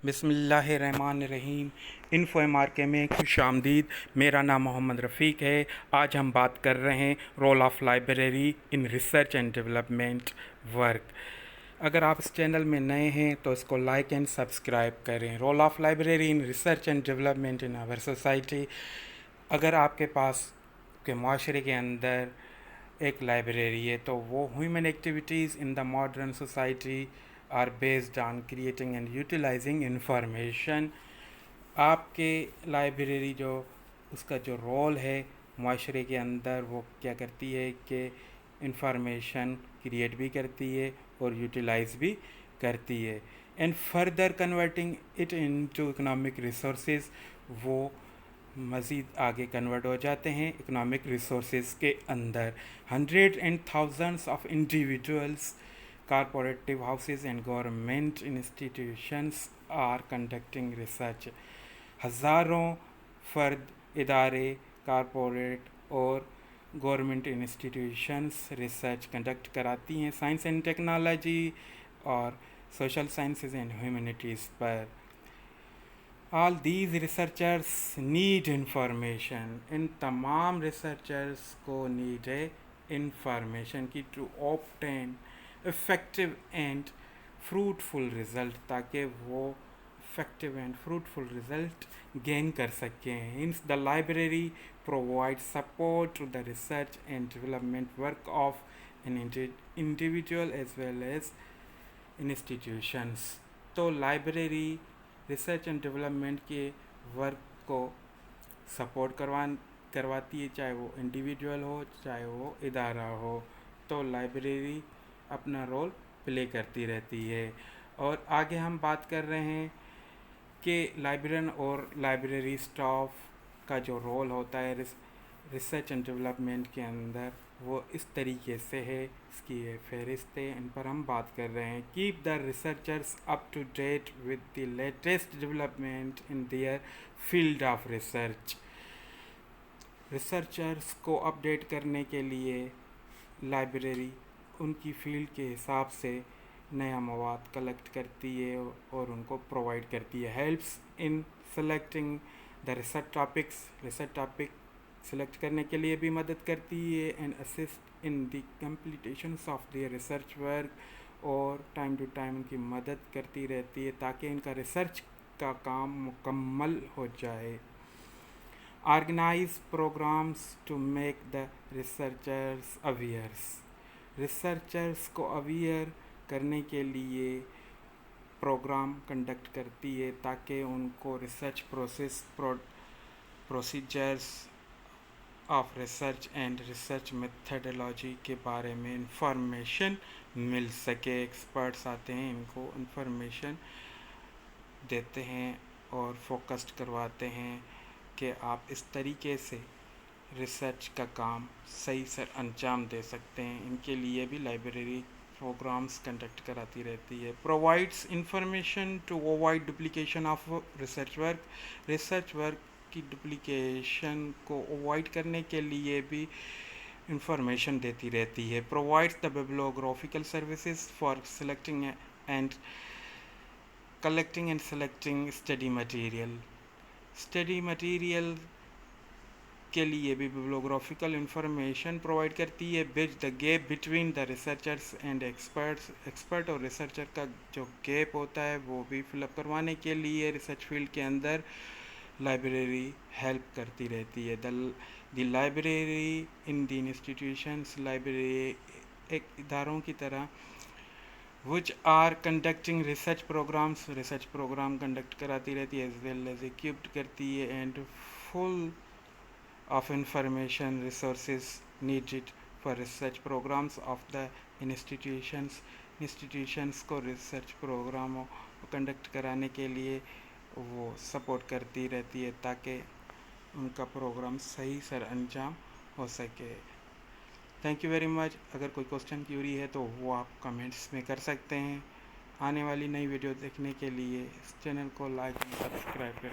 बिस्मिल्लाहिर्रहमानिर्रहीम। इन्फोमार्क में खुशामदीद। मेरा नाम मोहम्मद रफ़ीक है। आज हम बात कर रहे हैं role of library in research and development work. अगर आप इस चैनल में नए हैं तो इसको लाइक एंड सब्सक्राइब करें। Role of library in research and development in our society. अगर आपके पास के माशरे के अंदर एक लाइब्रेरी है तो वो human activities in the modern society are based on creating and utilising information. आपके लाइब्रेरी जो उसका जो रोल है माशरे के अंदर, वो क्या करती है कि इंफॉर्मेशन क्रिएट भी करती है और यूटिलाइज भी करती है and further converting it into economic resources. वो मज़ीद आगे कन्वर्ट हो जाते हैं इकोनॉमिक रिसोर्सेज के अंदर। Hundred and thousands of individuals, corporative houses and government institutions are conducting research। हज़ारों फ़र्द, इदारे, कारपोरेट और गवर्नमेंट इंस्टीट्यूशंस रिसर्च कंडक्ट कराती हैं साइंस एंड टेक्नोलॉजी और सोशल साइंसेज एंड ह्यूमैनिटीज़ पर। All these researchers need information. इन तमाम रिसर्चर्स को नीड है इंफॉर्मेशन की to obtain effective and fruitful result, ताकि वो effective and fruitful result gain कर सकें। Hence the library provide support to the research and development work of an individual as well as institutions. तो library research and development के work को support करवाती है, चाहे वो इंडिविजुअल हो चाहे वो इदारा हो। तो लाइब्रेरी अपना रोल प्ले करती रहती है। और आगे हम बात कर रहे हैं कि लाइब्रेरियन और लाइब्रेरी स्टाफ का जो रोल होता है रिसर्च एंड डेवलपमेंट के अंदर, वो इस तरीके से है। इसकी ये फहरिस्त है, इन पर हम बात कर रहे हैं। Keep the researchers up to date with the latest development in their field of research. Researchers को अपडेट करने के लिए लाइब्रेरी उनकी फील्ड के हिसाब से नया मवाद कलेक्ट करती है और उनको प्रोवाइड करती है। Helps in selecting the research topic select करने के लिए भी मदद करती है and assist in the completion of the research work, और टाइम टू टाइम उनकी मदद करती रहती है ताकि इनका रिसर्च का काम मुकम्मल हो जाए। Organise programmes to make the researchers awares. Researchers को अवेयर करने के लिए प्रोग्राम कंडक्ट करती है ताकि उनको research procedures of research and research methodology के बारे में इंफॉर्मेशन मिल सके। एक्सपर्ट्स आते हैं, इनको इंफॉर्मेशन देते हैं और फोकस्ड करवाते हैं कि आप इस तरीके से रिसर्च का काम सही से अंजाम दे सकते हैं। इनके लिए भी लाइब्रेरी प्रोग्राम्स कंडक्ट कराती रहती है। Provides information to avoid duplication of research work की डुप्लीकेशन को अवॉइड करने के लिए भी इंफॉर्मेशन देती रहती है। Provides the bibliographical services for selecting and collecting and selecting study material के लिए भी बिब्लियोग्राफिकल इंफॉर्मेशन प्रोवाइड करती है। Bridge the gap between the researchers and expert और रिसर्चर का जो गैप होता है वो भी फिलअप करवाने के लिए रिसर्च फील्ड के अंदर लाइब्रेरी हेल्प करती रहती है। The library in the institutions, library एक इदारों की तरह which are conducting research programme conduct कराती रहती है, एज वेल एज इक्विप्ड करती है and full of information resources needed for research programs of the institutions को रिसर्च प्रोग्रामों को कंडक्ट कराने के लिए वो सपोर्ट करती रहती है ताकि उनका प्रोग्राम सही सर अंजाम हो सके। Thank you very much. अगर कोई क्वेश्चन क्यूरी है तो वो आप कमेंट्स में कर सकते हैं। आने वाली नई वीडियो देखने के लिए इस चैनल को लाइक और सब्सक्राइब करें।